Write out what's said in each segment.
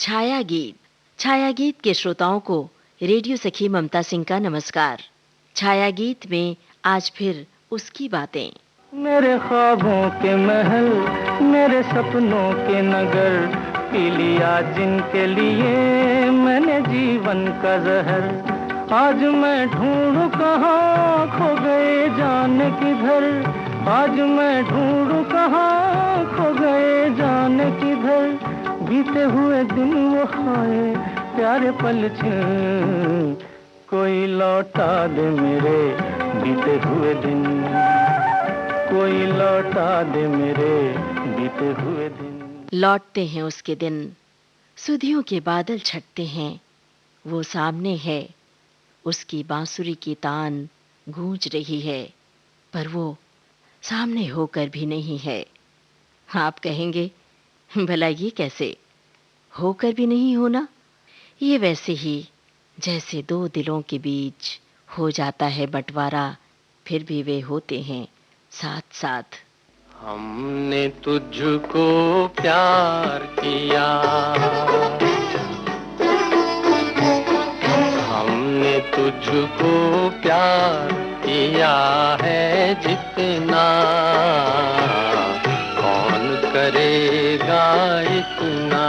छाया गीत। छाया गीत के श्रोताओं को रेडियो सखी ममता सिंह का नमस्कार। छाया गीत में आज फिर उसकी बातें। मेरे ख्वाबों के महल, मेरे सपनों के नगर, पी लिया जिनके लिए मैंने जीवन का जहर। आज मैं ढूंढूं कहाँ, खो गए जाने किधर। आज मैं ढूंढूं कहाँ, खो गए जाने किधर। बीते हुए दिन वो खाए प्यारे पल छिन, कोई लौटा दे मेरे बीते हुए दिन, कोई लौटा दे मेरे बीते हुए दिन। लौटते हैं उसके दिन, सुधियों के बादल छटते हैं। वो सामने है, उसकी बांसुरी की तान गूंज रही है, पर वो सामने होकर भी नहीं है। आप कहेंगे, भला ये कैसे? होकर भी नहीं होना? ये वैसे ही जैसे दो दिलों के बीच हो जाता है बंटवारा, फिर भी वे होते हैं साथ साथ। हमने तुझको प्यार किया, हमने तुझको प्यार किया है जितना, कौन करेगा इतना,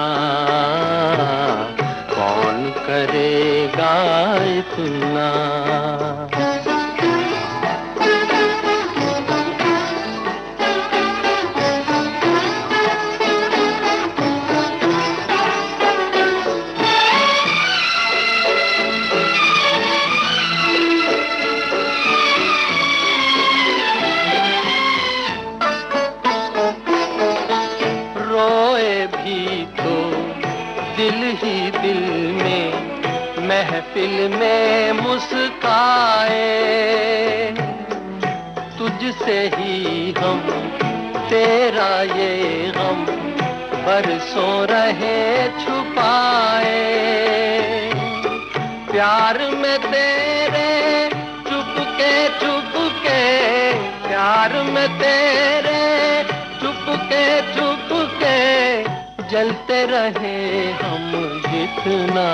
कौन करेगा इतना। दिल ही दिल में महफिल में मुस्काए, तुझसे ही हम तेरा ये गम बरसों रहे छुपाए। प्यार में तेरे चुपके चुपके, प्यार में तेरे चुपके चुपके जलते रहे हम जितना,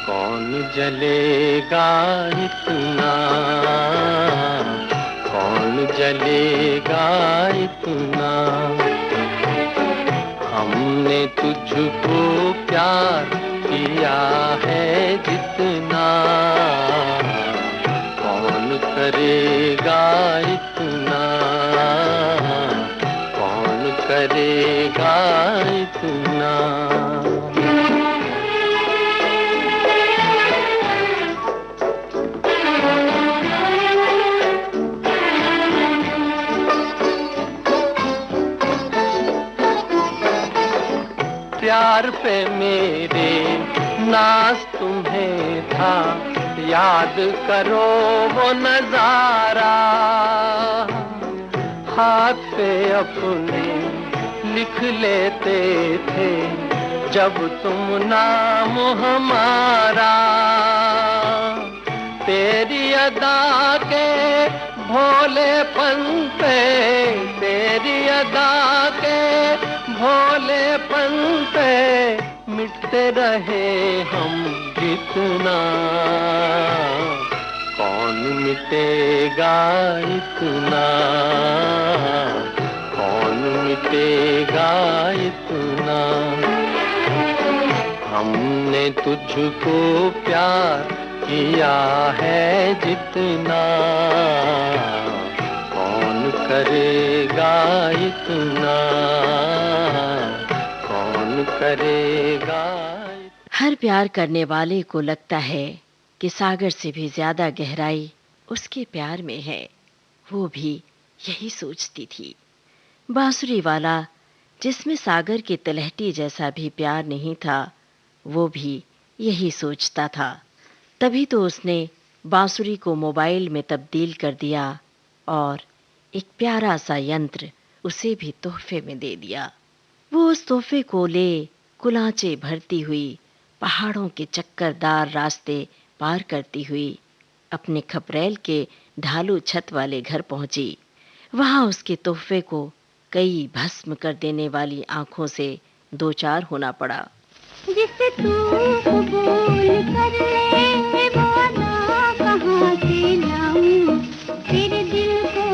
कौन जलेगा इतना, कौन जलेगा इतना। हमने तुझको प्यार किया है जितना, कौन करेगा इतना, करेगा इतना। प्यार पे मेरे नाज तुम्हें था, याद करो वो नजारा। हाथ पे अपने लिख लेते थे जब तुम नाम हमारा। तेरी अदा के भोलेपन पे, तेरी अदा के भोलेपन पे मिटते रहे हम जितना, कौन मिटेगा इतना, कौन मिटेगा इतना। हमने तुझको प्यार किया है जितना, कौन करेगा इतना, कौन करेगा। हर प्यार करने वाले को लगता है कि सागर से भी ज्यादा गहराई उसके प्यार में है। वो भी यही सोचती थी। बांसुरी वाला, जिसमें सागर की तलहटी जैसा भी प्यार नहीं था, वो भी यही सोचता था। तभी तो उसने बांसुरी को मोबाइल में तब्दील कर दिया और एक प्यारा सा यंत्र उसे भी तोहफे में दे दिया। वो उस तोहफे को ले कुलांचे भरती हुई पहाड़ों के चक्करदार रास्ते पार करती हुई अपने खपरेल के ढालू छत वाले घर पहुंची। वहां उसके तोहफे को कई भस्म कर देने वाली आंखों से दो चार होना पड़ा। जिससे तू कबूल कर ले वो अदा कहाँ से लाऊं, तेरे दिल को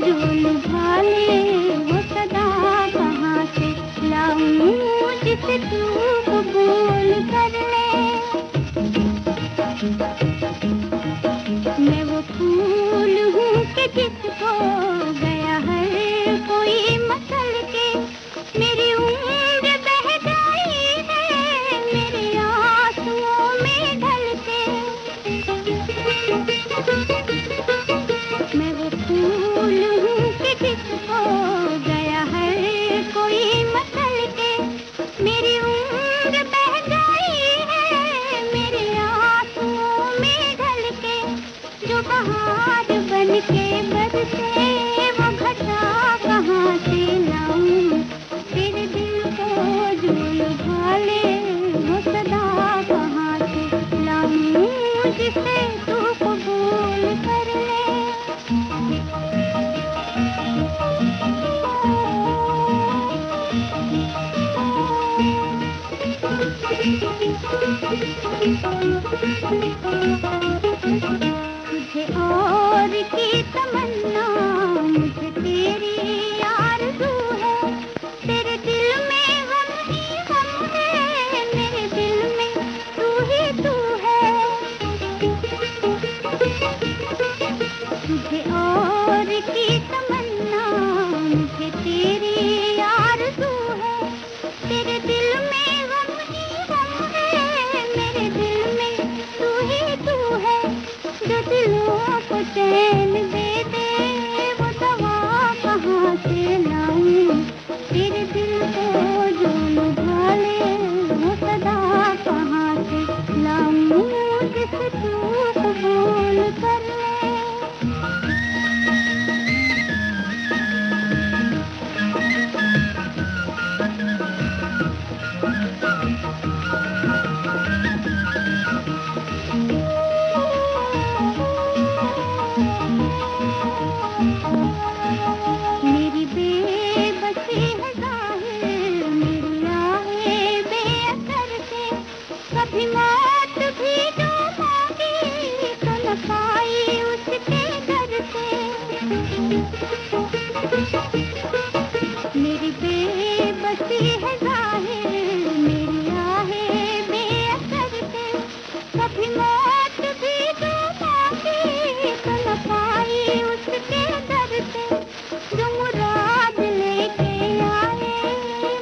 जो लुभा ले वो सदा कहाँ से लाऊं। जिससे तू कबूल कर ले, मैं वो फूल हूँ कि जिसको गया हर कोई मसल के, मेरी उम्र बह गई है मेरे आंसुओं में ढल के। मैं वो फूल हूँ कि जिसको गया हर कोई मसल के, मेरी उम्र बह गई है मेरे आंसुओं में ढल के। जो बहार बन के बरसे वो घटा कहाँ से लाऊं, तेरे दिल को जो लुभा ले वो सदा कहाँ से लाऊं। जिसे तू कबूल कर ले। तुझे और की तमन्ना मुझे तेरी आरज़ू है, तेरे दिल में गम ही गम है मेरे दिल में तू ही तू है। तुझे और की तमन्ना मुझे तेरी आरज़ू है, तेरे दिल में गम ही गम है मेरे दिल में तू ही तू है। जो दिलों को चैन दे दे वो दवा कहाँ से लाऊं, तेरे दिल को जो लुभा ले वो सदा कहाँ से लाऊं। जिसे तू कबूल कर ले। मेरी बेबसी है ज़ाहिर, मेरी आहें बेअसर से, कभी मौत भी जो मांगी तो न पाई उसके दर से। मेरी बेबसी है ज़ाहिर, मेरी आहें बेअसर से, कभी मौत भी जो मांगी तो न पाई उसके दर से। जो मुराद लेके आए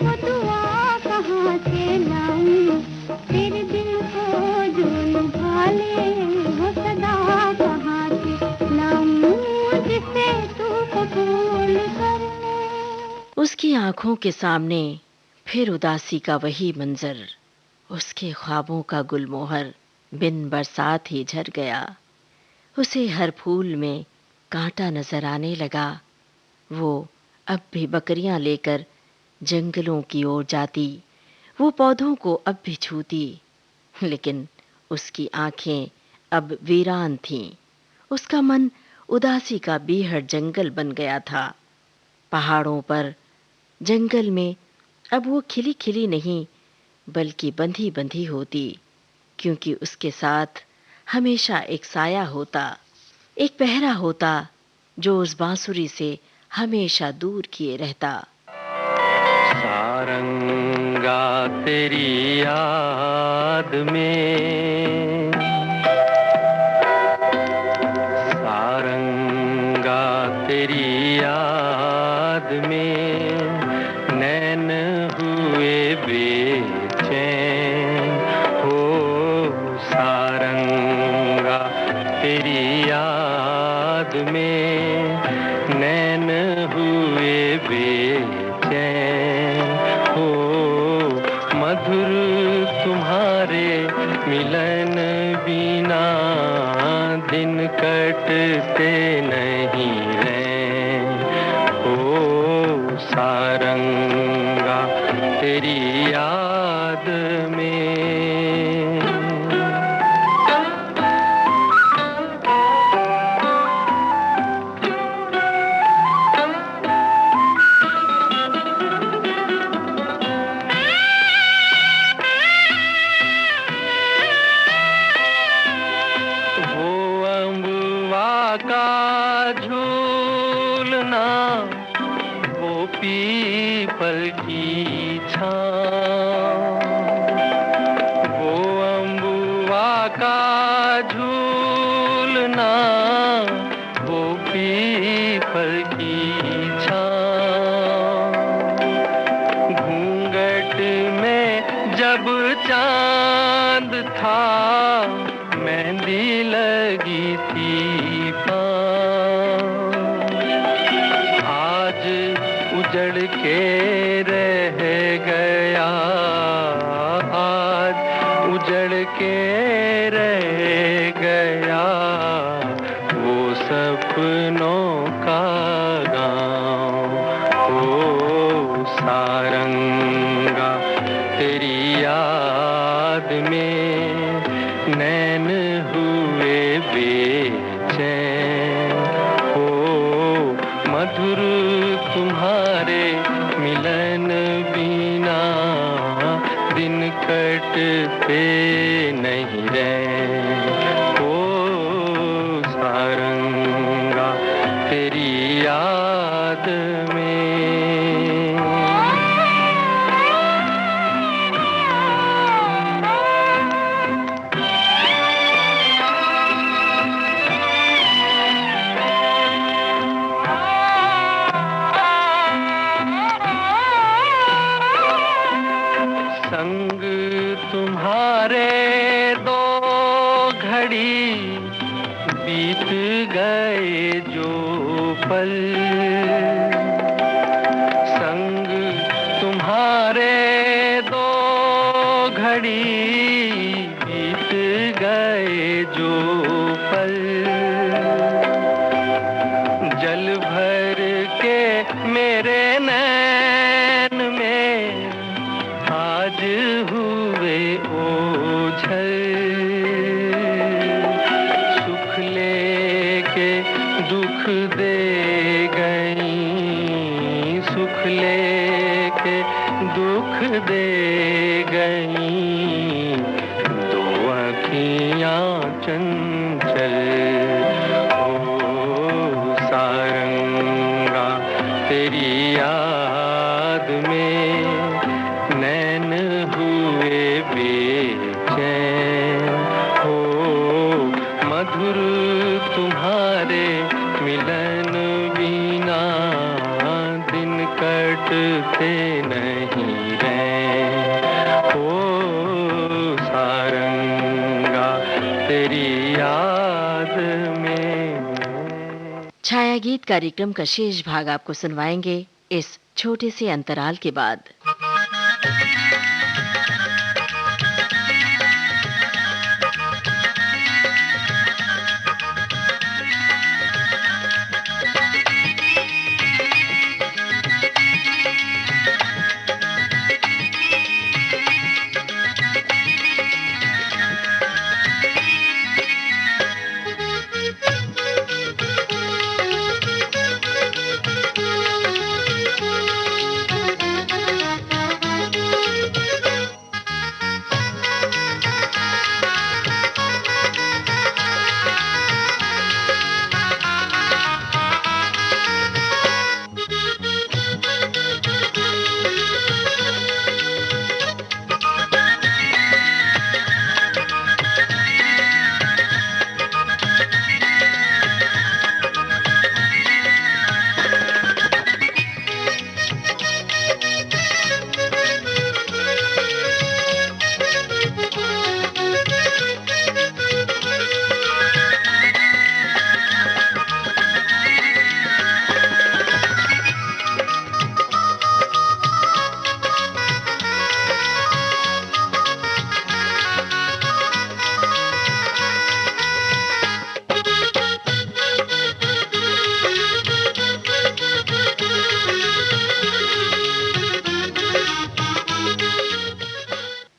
वो दुआ कहाँ से लाऊं, तेरे दिल को जो लुभा ले वो सदा कहाँ से लाऊं। जिसे तू कबूल कर ले। उसकी आंखों के सामने फिर उदासी का वही मंजर, उसके ख्वाबों का गुलमोहर बिन बरसात ही झर गया। उसे हर फूल में कांटा नजर आने लगा। वो अब भी बकरियां लेकर जंगलों की ओर जाती, वो पौधों को अब भी छूती, लेकिन उसकी आंखें अब वीरान थीं। उसका मन उदासी का बीहड़ जंगल बन गया था। पहाड़ों पर, जंगल में अब वो खिली खिली नहीं बल्कि बंधी बंधी होती, क्योंकि उसके साथ हमेशा एक साया होता, एक पहरा होता जो उस बांसुरी से हमेशा दूर किए रहता। सारंगा तेरी याद में, सारंगा तेरी याद में नैन हुए बेचैन हो। सारंगा तेरी याद में नैन हुए बेचैन हो। मधुर तुम्हारे मिलन बिना दिन कटते नहीं रैन हो। सारंगा तेरी याद में। का झूलना, वो पीपल की छाँव, घूंघट में जब चांद था, मेहंदी लगी थी पाँव। आज उजड़ के रह गया, आज उजड़ के रह गया, वो सपनों का गाँव। ओ सारंगा, तेरी याद में नैन हुए बेचैन। ओ मधुर तुम्हारे मिलन बिना दिन कटते नहीं रहे। ओ सारंगा, तेरी याद में। संग तुम्हारे दो घड़ी बीत गए जो पल, संग तुम्हारे दो घड़ी बीत गए जो पल, जल भर के मेरे नैन में आज हुए ओझल। सुख लेके दुख दे गई, सुख लेके दुख दे गई, दो आँखियाँ चंचल। ओ सारंगा, तेरी याद में नैन हुए बेचैन। हो मधुर तुम्हारे मिलन बिना दिन कटते नहीं रहे। हो सारंगा, तेरी याद में। छाया गीत कार्यक्रम का शेष भाग आपको सुनवाएंगे इस छोटे से अंतराल के बाद।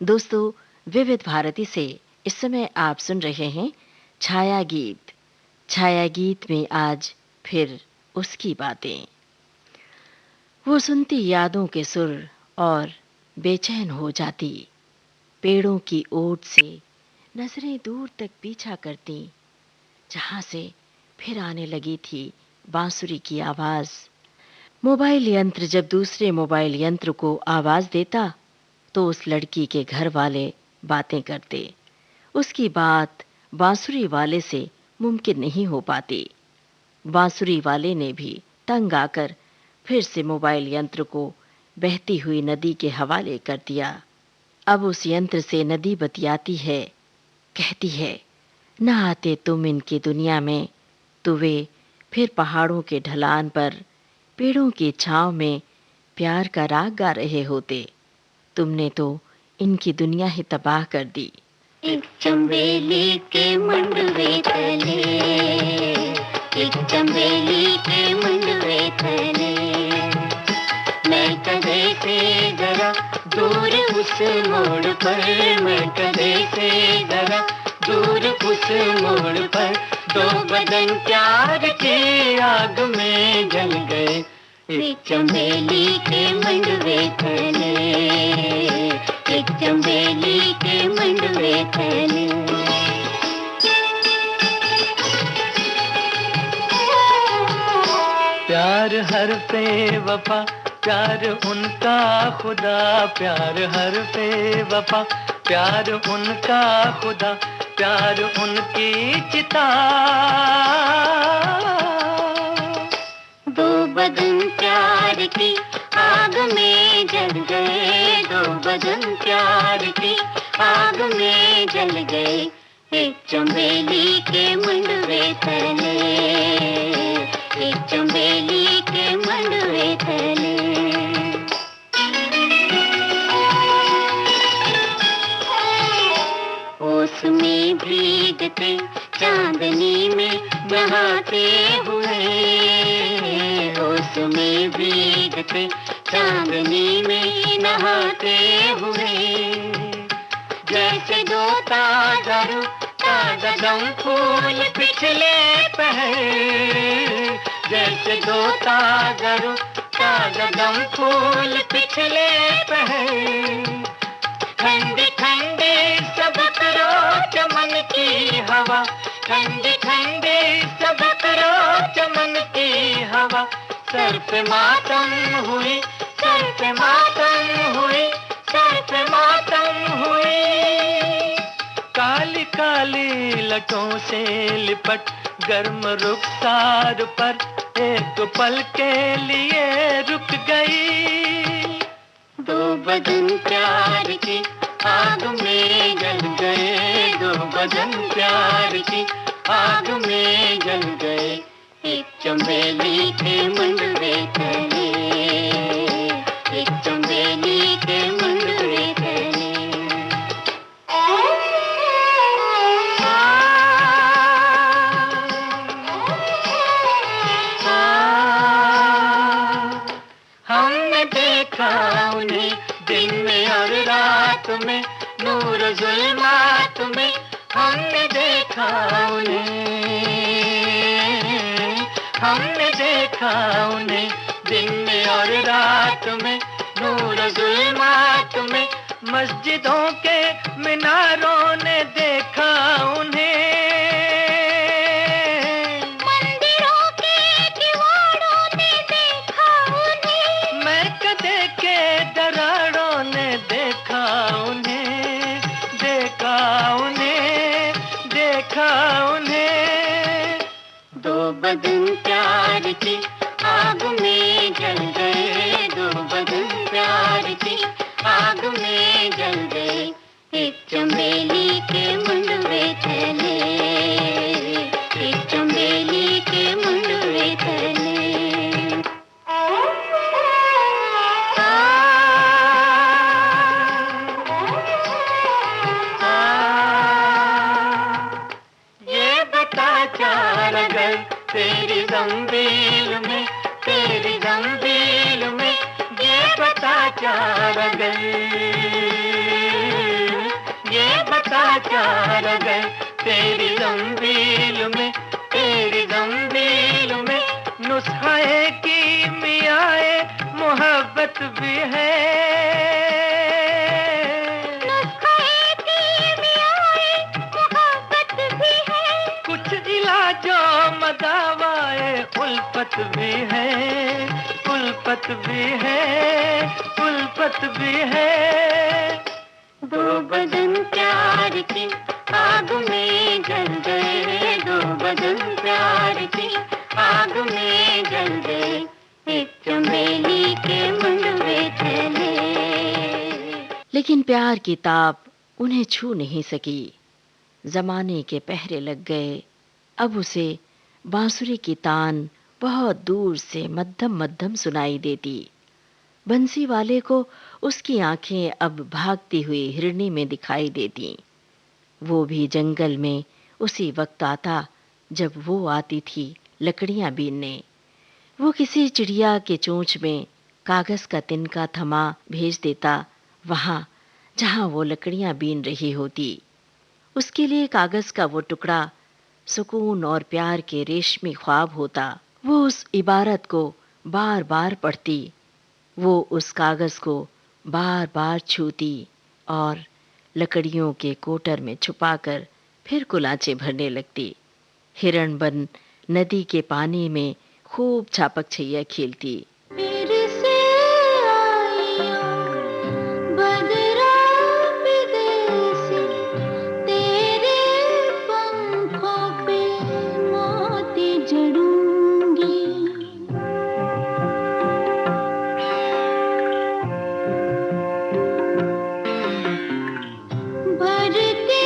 दोस्तों, विविध भारती से इस समय आप सुन रहे हैं छाया गीत। छाया गीत में आज फिर उसकी बातें। वो सुनती यादों के सुर और बेचैन हो जाती, पेड़ों की ओट से नजरें दूर तक पीछा करती, जहां से फिर आने लगी थी बांसुरी की आवाज। मोबाइल यंत्र जब दूसरे मोबाइल यंत्र को आवाज देता तो उस लड़की के घर वाले बातें करते। उसकी बात बांसुरी वाले से मुमकिन नहीं हो पाती। बांसुरी वाले ने भी तंग आकर फिर से मोबाइल यंत्र को बहती हुई नदी के हवाले कर दिया। अब उस यंत्र से नदी बतियाती है, कहती है, न आते तुम इनकी दुनिया में तो वे फिर पहाड़ों के ढलान पर पेड़ों की छांव में प्यार का राग गा रहे होते। तुमने तो इनकी दुनिया ही तबाह कर दी। एक चंबेली के मंडवे तले, एक चंबेली के मंडवे तले, मैं कदे से जरा दूर उस मोड़ पर, मैं कदे से जरा दूर उस मोड़ पर, दो बदन प्यार की आग में जल गए, एक चंबेली के मंडवे तले, एक चंबेली के मंडवे तले। प्यार हर पे वफा, प्यार उनका खुदा, प्यार हर पे वफा, प्यार उनका खुदा, प्यार उनकी चिता। दो बदन प्यार की आग में जल गए, दो बदन प्यार की आग में जल गए, एक चंबेली के मंडवे तले, एक चंबेली के मंडवे तले। ओस में भीगते चांदनी में नहाते हुए, ओस में भीगते चांदनी में नहाते हुए, जैसे दो ताजा दम फूल पिछले पहर, जैसे दो ताजा दम फूल पिछले पहर, ठंडी ठंडी सबक रो चमन की हवा, ठंडी ठंडी सबक रो चमन की हवा, सर पे मातम हुई, सर पे मातम हुई, सर पे मातम हुई। काली काली लटों से लिपट गर्म रुखसार पर एक पल के लिए रुक गई। दो बदन प्यार की आग में जल गए, दो बदन प्यार की आग में जल गए, एक चंबेली के मंडवे तले, एक चंबेली के मंडवे तले। हमने देखा उन्हें दिन में और रात में, नूर जुल्मात में, हमने देखा उन्हें, हमने देखा उन्हें दिन में और रात में, नूर जुल्मात में, मस्जिदों के मीनारों ने देखा उन्हें, मंदिरों के दीवारों ने देखा उन्हें, मैं कदे के दरारों ने देखा उन्हें, देखा उन्हें, देखा उन्हें। दो बदन प्यार की आग में जल गए, दो बदन प्यार की आग में जल गए, एक चंबेली के मंडवे तले, एक चंबेली के मंडवे तले। ये बता चार अगर तेरी जंजीर में, तेरी जंजीर में, ये बता चार अगर, ये बता चार अगर तेरी जंजीर में, तेरी जंजीर में, नुस्खे की मियाए मोहब्बत भी है, नुस्खे की मियाए मोहब्बत भी है, कुछ इलाजों मदावाए उल्फत भी है, उल्फत भी है, उल्फत भी है। दो बदन प्यार की प्यार की ताप उन्हें छू नहीं सकी। जमाने के पहरे लग गए। अब उसे बांसुरी की तान बहुत दूर से मद्धम मद्धम सुनाई देती। बंसी वाले को उसकी आंखें अब भागती हुई हिरनी में दिखाई देती। वो भी जंगल में उसी वक्त आता जब वो आती थी लकड़ियां बीनने। वो किसी चिड़िया के चोंच में कागज का तिनका थमा भेज देता, वहां जहां वो लकड़ियां बीन रही होती। उसके लिए कागज का वो टुकड़ा सुकून और प्यार के रेशमी ख्वाब होता। वो उस इबारत को बार बार पढ़ती, वो उस कागज को बार बार छूती और लकड़ियों के कोटर में छुपाकर फिर कुलाचे भरने लगती। हिरणबन नदी के पानी में खूब छापक छैया खेलती। फिर से आइयो बदरा विदेसी, तेरे पंखों पे मोती जड़ूंगी। भर के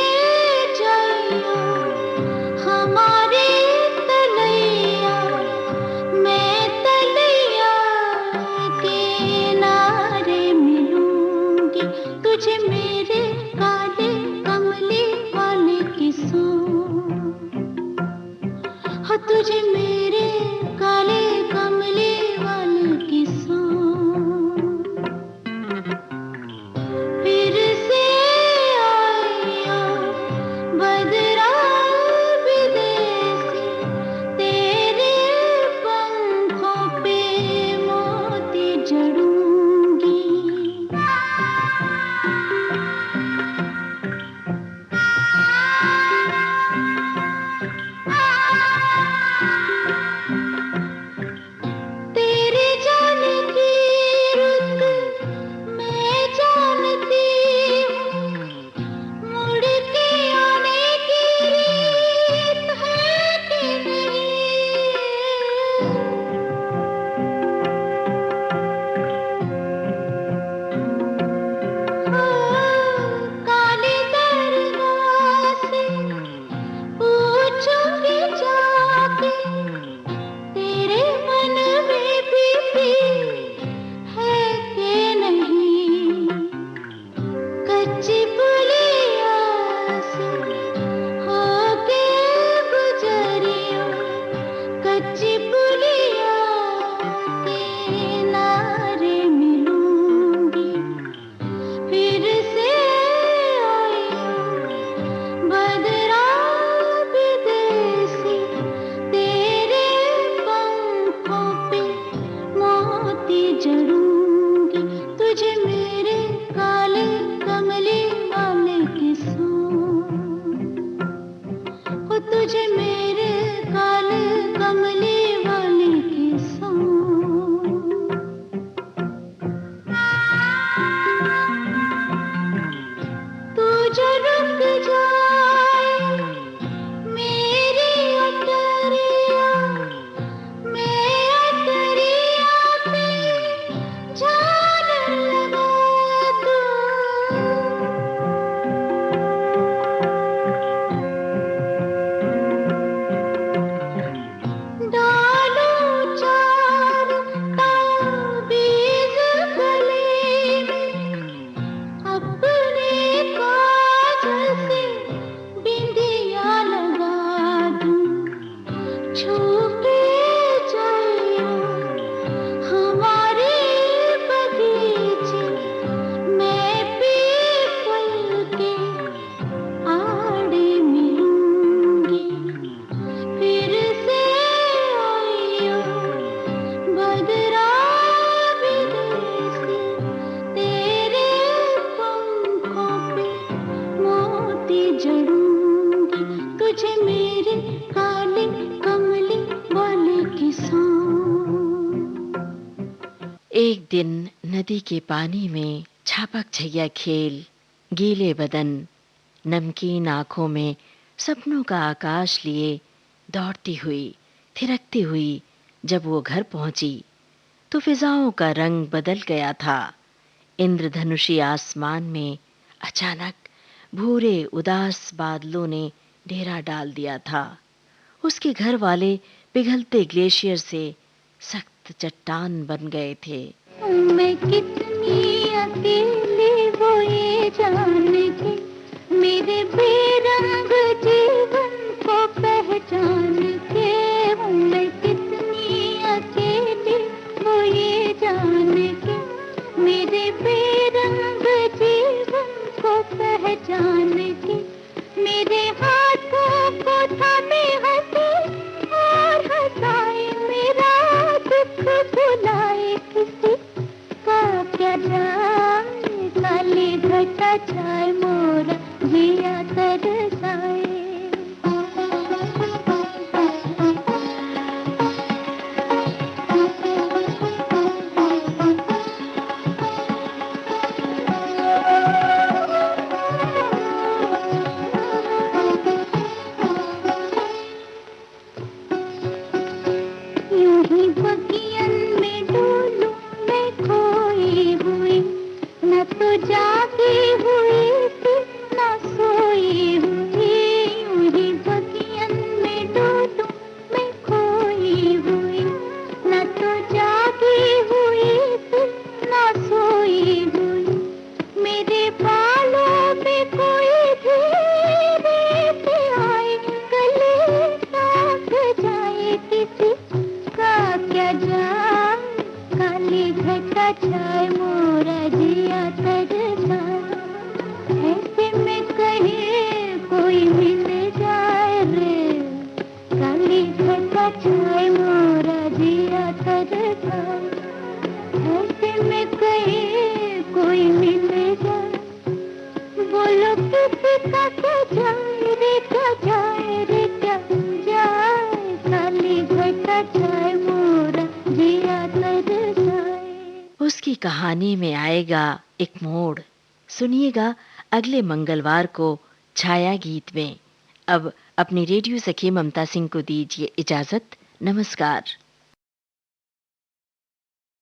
जाइयो हमारे तलैया, मैं तलैया किनारे मिलूंगी। तुझे मेरे काले कमले वाले किस्सों, हो तुझे मेरे काले कमले वाले किस्सों। फिर से आइयो बदरा विदेसी, तेरे पंखों पे मोती जड़ूंगी। तेरे जाने की रुत मैं जानती हूँ, मुड़ के आने की रीत है कि नहीं। काले दरगाह से पूछूंगी जाके, तेरे मन में बीती है कि नहीं। कच्ची पुलिया से होके गुजरियो, कच्ची पुलिया किनारे मिलूंगी। फिर से आइयो बदरा विदेसी, तेरे पंखों पे मोती जड़ूंगी। तुझे मेरे काले कमले वाले किस्सों, हो तुझे मेरे काले कमले वाले किस्सों। तू जो रुक जाए मेरी अटरिया, मैं अटरिया पे जान लगा दूं। डालूं चार ताबीज़ गले में, अपने काजल से बिंदिया लगा दूं। छू के जाइयो हमारे बगीचे, मैं पीपल के आड़े मिलूंगी। फिर से आइयो बदरा विदेसी, तेरे पंखों पे मोती जड़ूंगी। तुझे मेरे काले कमले वाले किस्सों। एक दिन नदी के पानी में छापक छैया खेल, गीले बदन, नमकीन आंखों में सपनों का आकाश लिए दौड़ती हुई, थिरकती हुई जब वो घर पहुंची तो फिजाओं का रंग बदल गया था। इंद्रधनुषी आसमान में अचानक भूरे उदास बादलों ने डेरा डाल दिया था। उसके घर वाले पिघलते ग्लेशियर से सख्त चट्टान बन गए थे। मैं कितनी अकेली वो ये जान के, मेरे बेरंग जीवन को पहचान के। मैं कितनी अकेली वो ये जान के, मेरे बेरंग जीवन को पहचान के। मेरे हाथों को थामे हंसे और हंसाए, मेरा दुख भुलाए, किसी का क्या जाए। काली घटा छाए, मोरा जिया तरसाए। यूं ही बगियन में डोलूं मैं खोई हुई, न तो जागी हुई थी न सोई हुई। यूं ही बगियन में डोलूं मैं खोई हुई, न तो जागी हुई थी न सोई हुई। मेरे बालों में कोई धीरे से आए, गले लग जाए, किसी का क्या जाए। काली घटा छाए, मोरा जिया तरसाए। ऐसे में कहे कोई मिल जाए रे, काली घटा छाए, मोरा जिया तरसाए। ऐसे में कहे कोई मिल जाए, बोलो किसी का क्या जाए रे, क्या जाए रे, क्या जाए। काली घटा छाए, मोरा जिया तरसाए। उसकी कहानी में आएगा एक मोड़। सुनिएगा अगले मंगलवार को छाया गीत में। अब अपनी रेडियो सखी ममता सिंह को दीजिए इजाजत। नमस्कार।